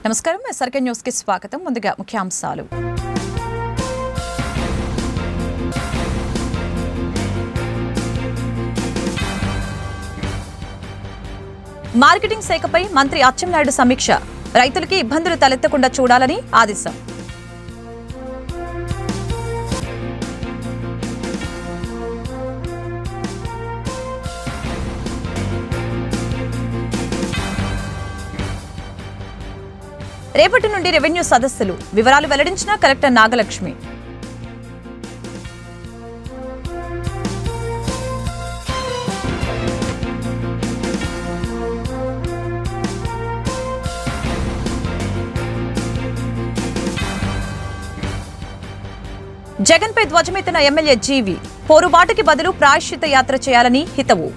నమస్కారం SRK news కి స్వాగతం. ముందుగా ముఖ్యాంశాలు. మార్కెటింగ్ శాఖపై మంత్రి అచ్చెన్నాయుడు సమీక్ష. రైతులకి ఇబ్బందులు తలెత్తకుండా చూడాలని ఆదేశం. రేపటి నుండి రెవెన్యూ సదస్సులు. వివరాలు వెల్లడించిన కలెక్టర్ నాగలక్ష్మి. జగన్పై ధ్వజమెత్తిన ఎమ్మెల్యే జీవి. పోరుబాటుకి బదులు ప్రాయశ్చిత యాత్ర చేయాలని హితవు.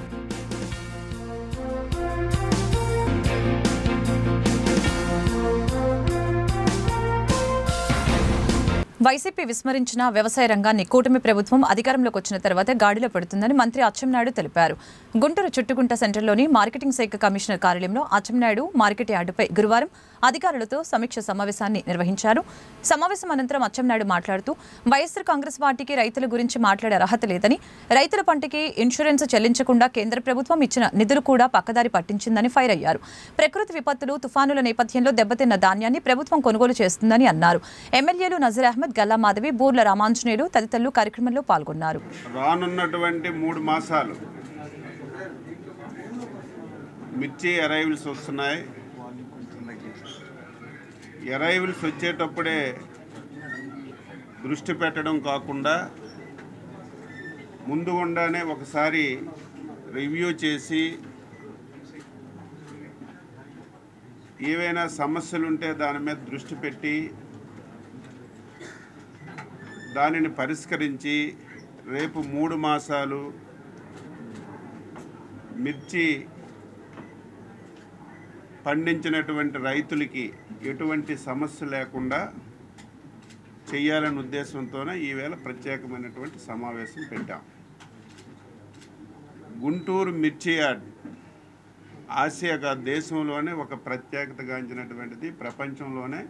వైసీపీ విస్మరించిన వ్యవసాయ రంగాన్ని కూటమి ప్రభుత్వం అధికారంలోకి వచ్చిన తర్వాత గాడిలో పెడుతుందని మంత్రి అచ్చెన్నాయుడు తెలిపారు. గుంటూరు చుట్టుగుంట సెంటర్లోని మార్కెటింగ్ శాఖ కమిషనర్ కార్యాలయంలో అచ్చెన్నాయుడు మార్కెట్ యార్డుపై గురువారం అధికారులతో సమీక్ష సమావేశాన్ని నిర్వహించారు. సమావేశం అనంతరం అచ్చెన్నాయుడు మాట్లాడుతూ వైఎస్ఆర్ కాంగ్రెస్ పార్టీకి రైతుల గురించి మాట్లాడే అర్హత లేదని, రైతుల పంటకి ఇన్సూరెన్స్ చెల్లించకుండా కేంద్ర ప్రభుత్వం ఇచ్చిన నిధులు కూడా పక్కదారి పట్టించిందని ఫైర్ అయ్యారు. ప్రకృతి విపత్తులు, తుఫానుల నేపథ్యంలో దెబ్బతిన్న ధాన్యాన్ని ప్రభుత్వం కొనుగోలు చేస్తుందని అన్నారు. ఎమ్మెల్యేలు నజీర్ అహ్మద్, గల్లా మాధవి, బూర్ల రామాంజనేయులు తదితరులు కార్యక్రమంలో పాల్గొన్నారు. రానున్నటువంటి 3 మాసాలు మిర్చి అరైవల్స్ వస్తున్నాయి. అరైవల్స్ వచ్చేటప్పుడే దృష్టి పెట్టడం కాకుండా ముందు ఉండానే ఒకసారి రివ్యూ చేసి ఏవైనా సమస్యలుంటే దాని మీద దృష్టి పెట్టి దానిని పరిష్కరించి రేపు 3 మాసాలు మిర్చి పండించినటువంటి రైతులకి ఎటువంటి సమస్య లేకుండా చేయాలనే ఉద్దేశంతోనే ఈవేళ ప్రత్యేకమైనటువంటి సమావేశం పెట్టాం. గుంటూరు మిర్చి యార్డ్ ఆసియా దేశంలోనే ఒక ప్రత్యేకతగాంచినటువంటిది, ప్రపంచంలోనే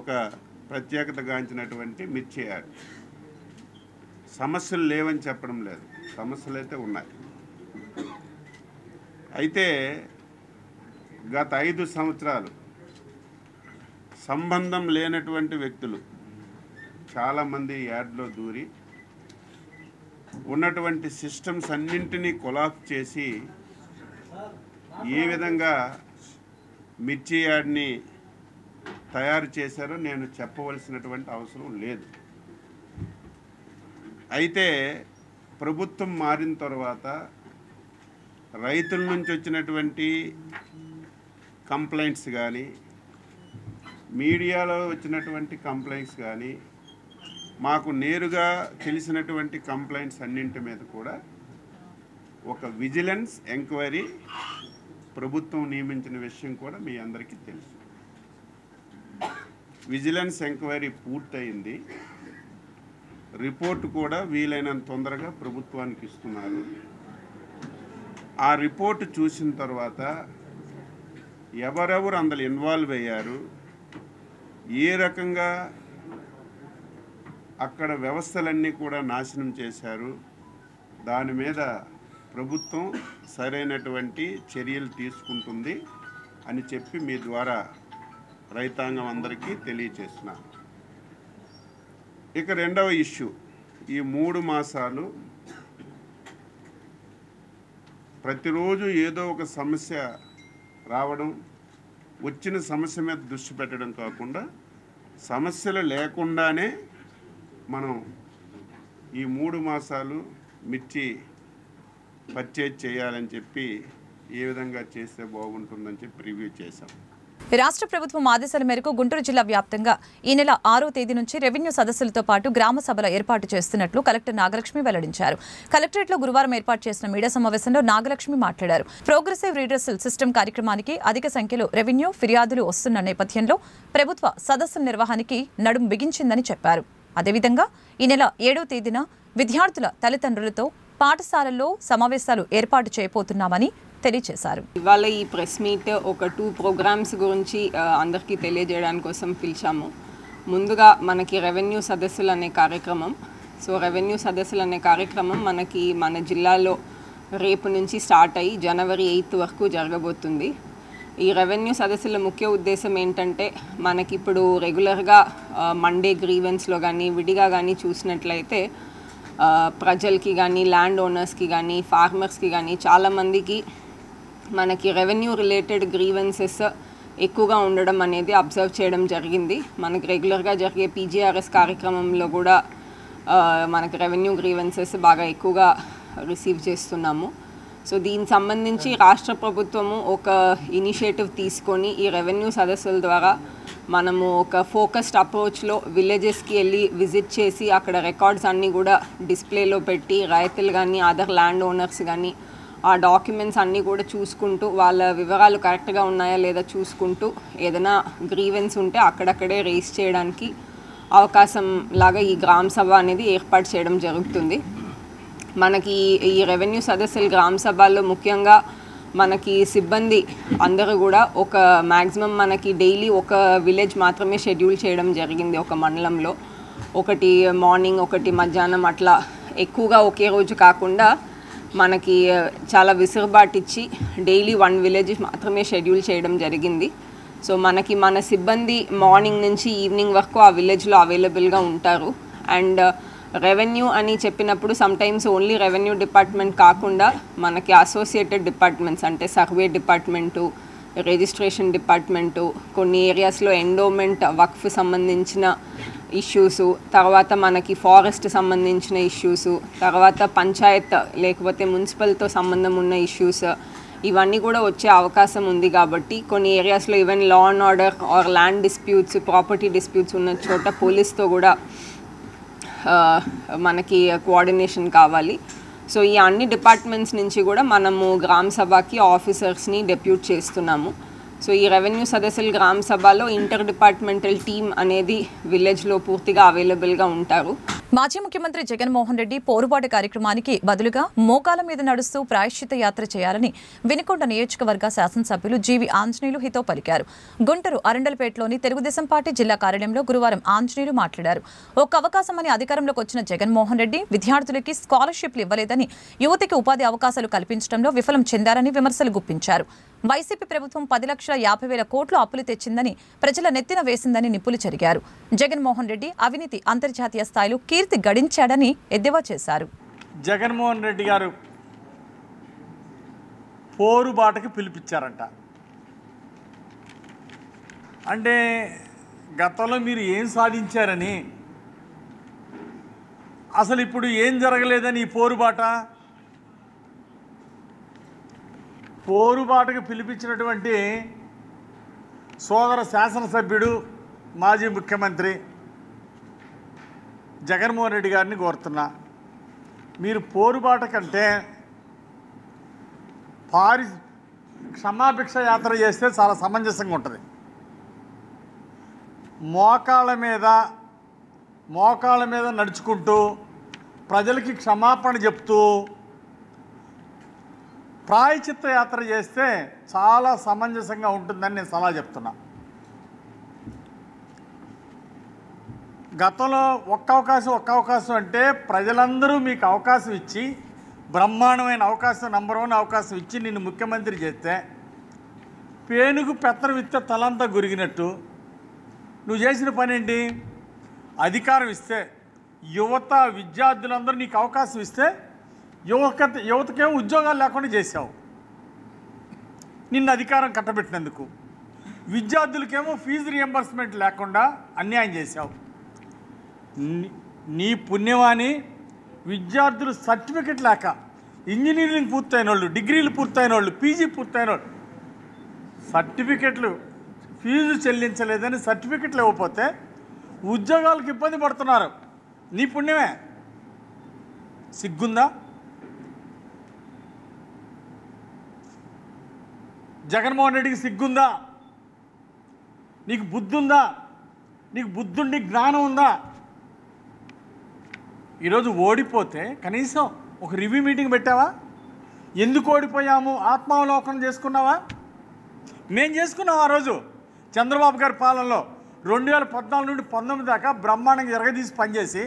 ఒక ప్రత్యేకతగాంచినటువంటి మిర్చి యార్డ్. సమస్యలు లేవని చెప్పడం లేదు, సమస్యలు అయితే ఉన్నాయి. అయితే గత 5 సంవత్సరాలు సంబంధం లేనటువంటి వ్యక్తులు చాలామంది యార్డ్లో దూరి ఉన్నటువంటి సిస్టమ్స్ అన్నింటినీ కొలాప్స్ చేసి ఏ విధంగా మిర్చి యార్డ్ని తయారు చేశారో నేను చెప్పవలసినటువంటి అవసరం లేదు. అయితే ప్రభుత్వం మారిన తర్వాత రైతుల నుంచి వచ్చినటువంటి కంప్లైంట్స్ కానీ, మీడియాలో వచ్చినటువంటి కంప్లైంట్స్ కానీ, మాకు నేరుగా తెలిసినటువంటి కంప్లైంట్స్ అన్నింటి మీద కూడా ఒక విజిలెన్స్ ఎంక్వైరీ ప్రభుత్వం నియమించిన విషయం కూడా మీ అందరికీ తెలుసు. విజిలెన్స్ ఎంక్వైరీ పూర్తయింది. రిపోర్ట్ కూడా వీలైనంత తొందరగా ప్రభుత్వానికి ఇస్తున్నారు. ఆ రిపోర్ట్ చూసిన తర్వాత ఎవరెవరు అందులో ఇన్వాల్వ్ అయ్యారు, ఏ రకంగా అక్కడ వ్యవస్థలన్నీ కూడా నాశనం చేశారు, దాని మీద ప్రభుత్వం సరైనటువంటి చర్యలు తీసుకుంటుంది అని చెప్పి మీ ద్వారా రైతాంగం అందరికీ తెలియజేస్తున్నాను. ఇక రెండవ ఇష్యూ, ఈ 3 మాసాలు ప్రతిరోజు ఏదో ఒక సమస్య రావడం, వచ్చిన సమస్య మీద దృష్టి పెట్టడం కాకుండా సమస్యలు లేకుండానే మనం ఈ 3 మాసాలు మిర్చి పర్చేజ్ చేయాలని చెప్పి ఏ విధంగా చేస్తే బాగుంటుందని చెప్పి రివ్యూ చేశాం. రాష్ట్ర ప్రభుత్వం ఆదేశాల మేరకు గుంటూరు జిల్లా వ్యాప్తంగా ఈ నెల 6వ తేదీ నుంచి రెవెన్యూ సదస్సులతో పాటు గ్రామ సభల ఏర్పాటు చేస్తున్నట్లు కలెక్టర్ నాగలక్ష్మి వెల్లడించారు. కలెక్టరేట్లో గురువారం ఏర్పాటు చేసిన మీడియా సమావేశంలో నాగలక్ష్మి మాట్లాడారు. ప్రోగ్రెసివ్ రీడర్సల్ సిస్టమ్ కార్యక్రమానికి అధిక సంఖ్యలో రెవెన్యూ ఫిర్యాదులు వస్తున్న నేపథ్యంలో ప్రభుత్వ సదస్సుల నిర్వహణకి నడుం బిగించిందని చెప్పారు. అదేవిధంగా ఈ నెల 7వ తేదీన విద్యార్థుల తల్లిదండ్రులతో పాఠశాలల్లో సమావేశాలు ఏర్పాటు చేయబోతున్నామని తెలియజేశారు. ఇవాళ ఈ ప్రెస్ మీట్ ఒక 2 ప్రోగ్రామ్స్ గురించి అందరికీ తెలియజేయడానికి కోసం పిలిచాము. ముందుగా మనకి రెవెన్యూ సదస్సులు అనే కార్యక్రమం. సో రెవెన్యూ సదస్సులు అనే కార్యక్రమం మనకి మన జిల్లాలో రేపు నుంచి స్టార్ట్ అయ్యి జనవరి 8 వరకు జరగబోతుంది. ఈ రెవెన్యూ సదస్సుల ముఖ్య ఉద్దేశం ఏంటంటే మనకి ఇప్పుడు రెగ్యులర్గా మండే గ్రీవెన్స్లో కానీ విడిగా కానీ చూసినట్లయితే ప్రజలకి కానీ ల్యాండ్ ఓనర్స్కి కానీ ఫార్మర్స్కి కానీ చాలామందికి మనకి రెవెన్యూ రిలేటెడ్ గ్రీవెన్సెస్ ఎక్కువగా ఉండడం అనేది అబ్జర్వ్ చేయడం జరిగింది. మనకి రెగ్యులర్గా జరిగే పీజీఆర్ఎస్ కార్యక్రమంలో కూడా మనకి రెవెన్యూ గ్రీవెన్సెస్ బాగా ఎక్కువగా రిసీవ్ చేస్తున్నాము. సో దీనికి సంబంధించి రాష్ట్ర ప్రభుత్వము ఒక ఇనిషియేటివ్ తీసుకొని ఈ రెవెన్యూ సదస్సుల ద్వారా మనము ఒక ఫోకస్డ్ అప్రోచ్లో విలేజెస్కి వెళ్ళి విజిట్ చేసి అక్కడ రికార్డ్స్ అన్నీ కూడా డిస్ప్లేలో పెట్టి రైతులు కానీ అదర్ ల్యాండ్ ఓనర్స్ కానీ ఆ డాక్యుమెంట్స్ అన్నీ కూడా చూసుకుంటూ వాళ్ళ వివరాలు కరెక్ట్గా ఉన్నాయా లేదా చూసుకుంటూ ఏదైనా గ్రీవెన్స్ ఉంటే అక్కడక్కడే రేస్ చేయడానికి అవకాశం లాగా ఈ గ్రామ సభ అనేది ఏర్పాటు చేయడం జరుగుతుంది. మనకి ఈ రెవెన్యూ సదస్సులు గ్రామ సభల్లో ముఖ్యంగా మనకి సిబ్బంది అందరూ కూడా ఒక మ్యాక్సిమం మనకి డైలీ ఒక విలేజ్ మాత్రమే షెడ్యూల్ చేయడం జరిగింది. ఒక మండలంలో ఒకటి మార్నింగ్ ఒకటి మధ్యాహ్నం అట్లా ఎక్కువగా ఒకే రోజు కాకుండా మనకి చాలా విసురుబాటు ఇచ్చి డైలీ 1 విలేజ్ మాత్రమే షెడ్యూల్ చేయడం జరిగింది. సో మనకి మన సిబ్బంది మార్నింగ్ నుంచి ఈవినింగ్ వరకు ఆ విలేజ్లో అవైలబుల్గా ఉంటారు. అండ్ రెవెన్యూ అని చెప్పినప్పుడు సమ్టైమ్స్ ఓన్లీ రెవెన్యూ డిపార్ట్మెంట్ కాకుండా మనకి అసోసియేటెడ్ డిపార్ట్మెంట్స్ అంటే సర్వే డిపార్ట్మెంటు, రిజిస్ట్రేషన్ డిపార్ట్మెంటు, కొన్ని ఏరియాస్లో ఎండోమెంట్ వక్ఫ్ సంబంధించిన ఇష్యూసు, తర్వాత మనకి ఫారెస్ట్ సంబంధించిన ఇష్యూసు, తర్వాత పంచాయత్ లేకపోతే మున్సిపల్తో సంబంధం ఉన్న ఇష్యూస్ ఇవన్నీ కూడా వచ్చే అవకాశం ఉంది. కాబట్టి కొన్ని ఏరియాస్లో even law and order or land disputes, property disputes ఉన్న చోట పోలీస్తో కూడా మనకి కోఆర్డినేషన్ కావాలి. సో ఈ అన్ని డిపార్ట్మెంట్స్ నుంచి కూడా మనము గ్రామ సభకి ఆఫీసర్స్ని డెప్యూట్ చేస్తున్నాము. సో ఈ రెవెన్యూ సదస్సులు గ్రామ సభలో ఇంటర్ డిపార్ట్మెంటల్ టీమ్ అనేది విలేజ్లో పూర్తిగా అవైలబుల్గా ఉంటారు. మాజీ ముఖ్యమంత్రి జగన్మోహన్ రెడ్డి పోరుబాటు కార్యక్రమానికి బదులుగా మోకాల మీద నడుస్తూ ప్రాయశ్చిత యాత్ర చేయాలని వినుకొండ నియోజకవర్గ శాసనసభ్యులు జీవి ఆంజనేయులు హితో పలికారు. గుంటూరు అరండల్పేటలోని తెలుగుదేశం పార్టీ జిల్లా కార్యాలయంలో గురువారం ఆంజనేయులు మాట్లాడారు. ఒక అవకాశమని అధికారంలోకి వచ్చిన జగన్మోహన్ రెడ్డి విద్యార్థులకి స్కాలర్షిప్లు ఇవ్వలేదని, యువతకి ఉపాధి అవకాశాలు కల్పించడంలో విఫలం చెందారని విమర్శలు గుప్పించారు. వైసీపీ ప్రభుత్వం 10,50,000 కోట్లు అప్పులు తెచ్చిందని, ప్రజల నెత్తిన వేసిందని నిప్పులు చెరిగారు. జగన్మోహన్ రెడ్డి అవినీతి అంతర్జాతీయ స్థాయిలో కీర్తి గడించాడని ఎద్దేవా చేశారు. జగన్మోహన్ రెడ్డి గారు పోరుబాటకి పిలిపించారంట. అంటే గతంలో మీరు ఏం సాధించారని, అసలు ఇప్పుడు ఏం జరగలేదని ఈ పోరుబాటకు పిలిపించినటువంటి సోదర శాసనసభ్యుడు మాజీ ముఖ్యమంత్రి జగన్మోహన్ రెడ్డి గారిని కోరుతున్నా, మీరు పోరుబాట కంటే క్షమాభిక్ష యాత్ర చేస్తే చాలా సమంజసంగా ఉంటుంది. మోకాళ్ళ మీద నడుచుకుంటూ ప్రజలకి క్షమాపణ చెప్తూ ప్రాయచిత్త యాత్ర చేస్తే చాలా సమంజసంగా ఉంటుందని నేను సలహా చెప్తున్నా. గతంలో ఒక్క అవకాశం అంటే ప్రజలందరూ మీకు అవకాశం ఇచ్చి బ్రహ్మాండమైన అవకాశం, నంబర్ 1 అవకాశం ఇచ్చి నిన్ను ముఖ్యమంత్రి చేస్తే పేనుకు పెత్తనం ఇస్తే తలంతా గురిగినట్టు నువ్వు చేసిన పని ఏంటి? అధికారం ఇస్తే యువత విద్యార్థులందరూ నీకు అవకాశం ఇస్తే యువతకేమో ఉద్యోగాలు లేకుండా చేసావు, నిన్ను అధికారం కట్టబెట్టినందుకు. విద్యార్థులకేమో ఫీజు రియంబర్స్మెంట్ లేకుండా అన్యాయం చేశావు. నీ పుణ్యమాని విద్యార్థులు సర్టిఫికెట్ లేక ఇంజనీరింగ్ పూర్తయిన వాళ్ళు, డిగ్రీలు పూర్తయిన వాళ్ళు, పీజీ పూర్తయిన వాళ్ళు సర్టిఫికెట్లు ఫీజు చెల్లించలేదని సర్టిఫికెట్లు ఇవ్వకపోతే ఉద్యోగాలకు ఇబ్బంది పడుతున్నారు. నీ పుణ్యమే. సిగ్గుందా? జగన్మోహన్ రెడ్డికి సిగ్గుందా? నీకు బుద్ధి ఉందా? నీకు బుద్ధుండి జ్ఞానం ఉందా? ఈరోజు ఓడిపోతే కనీసం ఒక రివ్యూ మీటింగ్ పెట్టావా? ఎందుకు ఓడిపోయాము ఆత్మావలోకనం చేసుకున్నావా? మేము చేసుకున్నాం ఆ రోజు చంద్రబాబు గారి పాలనలో 2014 నుండి 19 దాకా బ్రహ్మాండంగా ఎరగదీసి పనిచేసి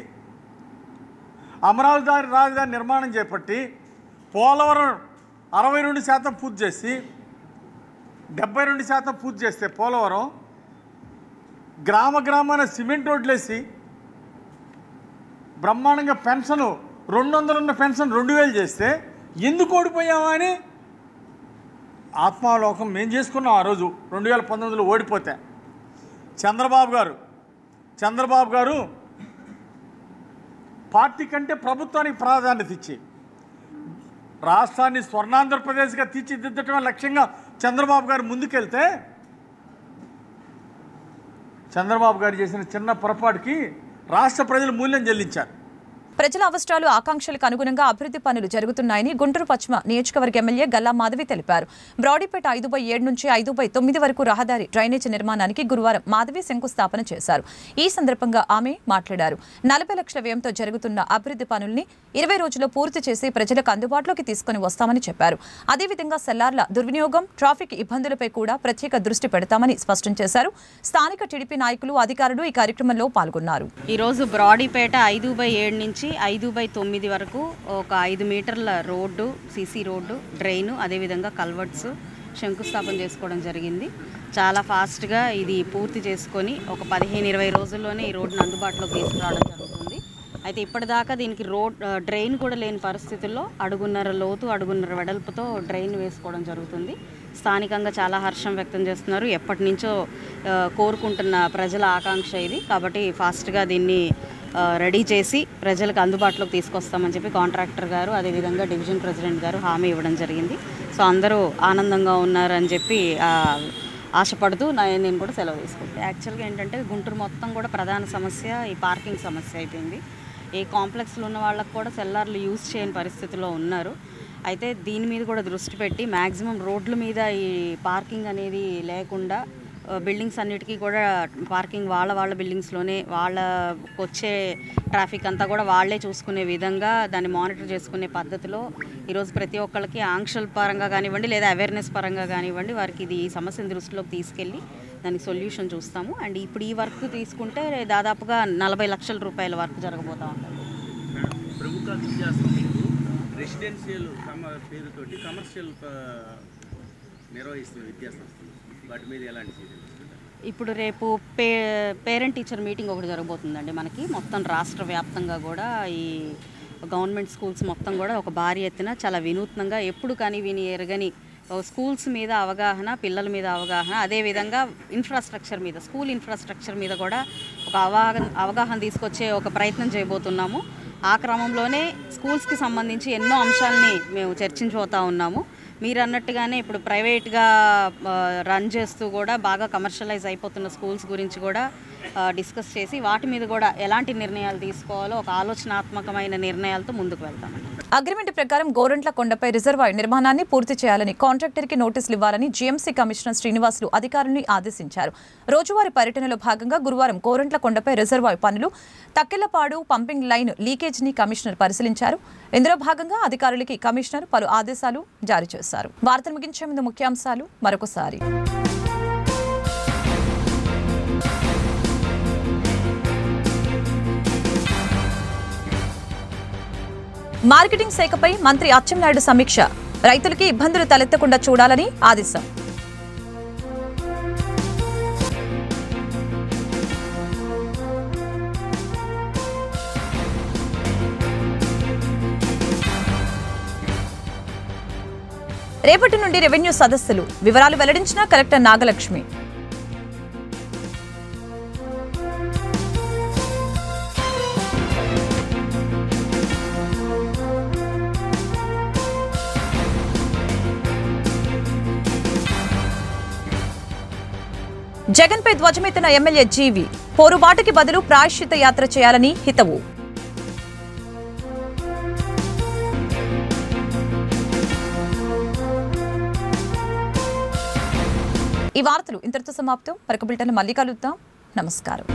అమరావతి రాజధాని నిర్మాణం చేపట్టి పోలవరం 62% పూర్తి చేసి 72% పూర్తి చేస్తే పోలవరం గ్రామాన సిమెంట్ రోడ్లేసి బ్రహ్మాండంగా పెన్షన్ 200 ఉన్న పెన్షన్ 2000 చేస్తే ఎందుకు ఓడిపోయామా అని ఆత్మావలోకం మేము చేసుకున్నాం ఆ రోజు 2019లో ఓడిపోతే. చంద్రబాబు గారు పార్టీ కంటే ప్రభుత్వానికి ప్రాధాన్యత ఇచ్చి రాష్ట్రాన్ని స్వర్ణాంధ్రప్రదేశ్గా తీర్చిదిద్దటమే లక్ష్యంగా చంద్రబాబు గారు ముందుకెళ్తే చంద్రబాబు గారు చేసిన చిన్న పొరపాటుకి రాష్ట్ర ప్రజలు మూల్యం చెల్లించారు. ప్రజల అవసరాలు ఆకాంక్షలకు అనుగుణంగా అభివృద్ధి పనులు జరుగుతున్నాయని గుంటూరు పశ్చిమ నియోజకవర్గ ఎమ్మెల్యే గల్లా మాధవి తెలిపారు. బ్రాడీపేట 5/7 నుంచి 5/9 వరకు రహదారి డ్రైనేజీ నిర్మాణానికి గురువారం మాధవి శంకుస్థాపన చేశారు. ఈ సందర్భంగా ఆమె మాట్లాడారు. 40 లక్షల వ్యయంతో జరుగుతున్న అభివృద్ధి పనుల్ని 20 రోజుల్లో పూర్తి చేసి ప్రజలకు అందుబాటులోకి తీసుకుని వస్తామని చెప్పారు. అదేవిధంగా సెల్లార్ల దుర్వినియోగం, ట్రాఫిక్ ఇబ్బందులపై కూడా ప్రత్యేక దృష్టి పెడతామని స్పష్టం చేశారు. స్థానిక టీడీపీ నాయకులు, అధికారులు ఈ కార్యక్రమంలో పాల్గొన్నారు. ఈ రోజు బ్రాడీపేట 5/7 నుంచి 5/9 వరకు ఒక 5 మీటర్ల రోడ్డు, సీసీ రోడ్డు, డ్రైను, అదేవిధంగా కల్వర్ట్స్ శంకుస్థాపన చేసుకోవడం జరిగింది. చాలా ఫాస్ట్గా ఇది పూర్తి చేసుకొని ఒక 15-20 రోజుల్లోనే ఈ రోడ్డును అందుబాటులోకి తీసుకురావడం జరుగుతుంది. అయితే ఇప్పటిదాకా దీనికి డ్రైన్ కూడా లేని పరిస్థితుల్లో 1.5 లోతు 1.5 వెడల్పుతో డ్రైన్ వేసుకోవడం జరుగుతుంది. స్థానికంగా చాలా హర్షం వ్యక్తం చేస్తున్నారు. ఎప్పటి నుంచో కోరుకుంటున్న ప్రజల ఆకాంక్ష ఇది. కాబట్టి ఫాస్ట్గా దీన్ని రెడీ చేసి ప్రజలకు అందుబాటులోకి తీసుకొస్తామని చెప్పి కాంట్రాక్టర్ గారు, అదేవిధంగా డివిజన్ ప్రెసిడెంట్ గారు హామీ ఇవ్వడం జరిగింది. సో అందరూ ఆనందంగా ఉన్నారని చెప్పి ఆశపడుతూ నేను కూడా సెలవు తీసుకుంటాను. యాక్చువల్గా ఏంటంటే గుంటూరు మొత్తం కూడా ప్రధాన సమస్య ఈ పార్కింగ్ సమస్య అయిపోయింది. ఏ కాంప్లెక్స్లో ఉన్న వాళ్ళకు కూడా సెల్లార్లు యూజ్ చేయని పరిస్థితిలో ఉన్నారు. అయితే దీని మీద కూడా దృష్టి పెట్టి మ్యాక్సిమం రోడ్ల మీద ఈ పార్కింగ్ అనేది లేకుండా బిల్డింగ్స్ అన్నిటికీ కూడా పార్కింగ్ వాళ్ళ బిల్డింగ్స్లోనే వాళ్ళకు వచ్చే ట్రాఫిక్ అంతా కూడా వాళ్ళే చూసుకునే విధంగా దాన్ని మానిటర్ చేసుకునే పద్ధతిలో ఈరోజు ప్రతి ఒక్కరికి ఆంక్షల పరంగా కానివ్వండి లేదా అవేర్నెస్ పరంగా కానివ్వండి వారికి ఈ సమస్యను దృష్టిలోకి తీసుకెళ్ళి దానికి సొల్యూషన్ చూస్తాము. అండ్ ఇప్పుడు ఈ వర్క్ తీసుకుంటే దాదాపుగా 40 లక్షల రూపాయల వర్క్ జరగబోతా ఉంటుంది. రెసిడెన్షియల్ పేరుతోటి కమర్షియల్ నిర్వహిస్తున్న విద్యాసంస్థలు వాటి మీద ఎలాంటి ఇప్పుడు రేపు పేరెంట్ టీచర్ మీటింగ్ ఒకటి జరగబోతుందండి. మనకి మొత్తం రాష్ట్ర వ్యాప్తంగా కూడా ఈ గవర్నమెంట్ స్కూల్స్ మొత్తం కూడా ఒక భారీ ఎత్తున చాలా వినూత్నంగా ఎప్పుడు కానీ విని ఎరగని స్కూల్స్ మీద అవగాహన, పిల్లల మీద అవగాహన, అదేవిధంగా ఇన్ఫ్రాస్ట్రక్చర్ మీద, స్కూల్ ఇన్ఫ్రాస్ట్రక్చర్ మీద కూడా ఒక అవగాహన తీసుకొచ్చే ఒక ప్రయత్నం చేయబోతున్నాము. ఆ క్రమంలోనే స్కూల్స్కి సంబంధించి ఎన్నో అంశాలని మేము చర్చించబోతా ఉన్నాము. మీరు అన్నట్టుగానే ఇప్పుడు ప్రైవేట్గా రన్ చేస్తూ కూడా బాగా కమర్షియలైజ్ అయిపోతున్న స్కూల్స్ గురించి కూడా డిస్కస్ చేసి వాటి మీద కూడా ఎలాంటి నిర్ణయాలు తీసుకోవాలో ఒక ఆలోచనాత్మకమైన నిర్ణయాలతో ముందుకు వెళ్తామండి. అగ్రిమెంట్ ప్రకారం గోరంట్ల కొండపై రిజర్వాయర్ నిర్మాణాన్ని పూర్తి చేయాలని కాంట్రాక్టర్కి నోటీసులు ఇవ్వాలని జీఎంసీ కమిషనర్ శ్రీనివాసులు అధికారులను ఆదేశించారు. రోజువారీ పర్యటనలో భాగంగా గురువారం గోరంట్ల కొండపై రిజర్వాయర్ పనులు, తక్కెళ్లపాడు పంపింగ్ లైన్ లీకేజీని కమిషనర్ పరిశీలించారు. ఇందులో భాగంగా అధికారులకి కమిషనర్ పలు ఆదేశాలు జారీ చేశారు. వార్తలు ముగించే ముందు ముఖ్యాంశాలు మరొకసారి. మార్కెటింగ్ శాఖపై మంత్రి అచ్చెన్నాయుడు సమీక్ష, రైతులకి ఇబ్బందులు తలెత్తకుండా చూడాలని ఆదేశం. రేపటి నుండి రెవెన్యూ సదస్సులు, వివరాలు వెల్లడించిన కలెక్టర్ నాగలక్ష్మి. జగన్పై ధ్వజమెత్తిన ఎమ్మెల్యే జీవి, పోరుబాటుకి బదులు ప్రాయశ్చిత యాత్ర చేయాలని హితవు. ఈ వార్తలు ఇంతటితో సమాప్తం. మరొక బులెటిన్లో మళ్ళీ కలుద్దాం. నమస్కారం.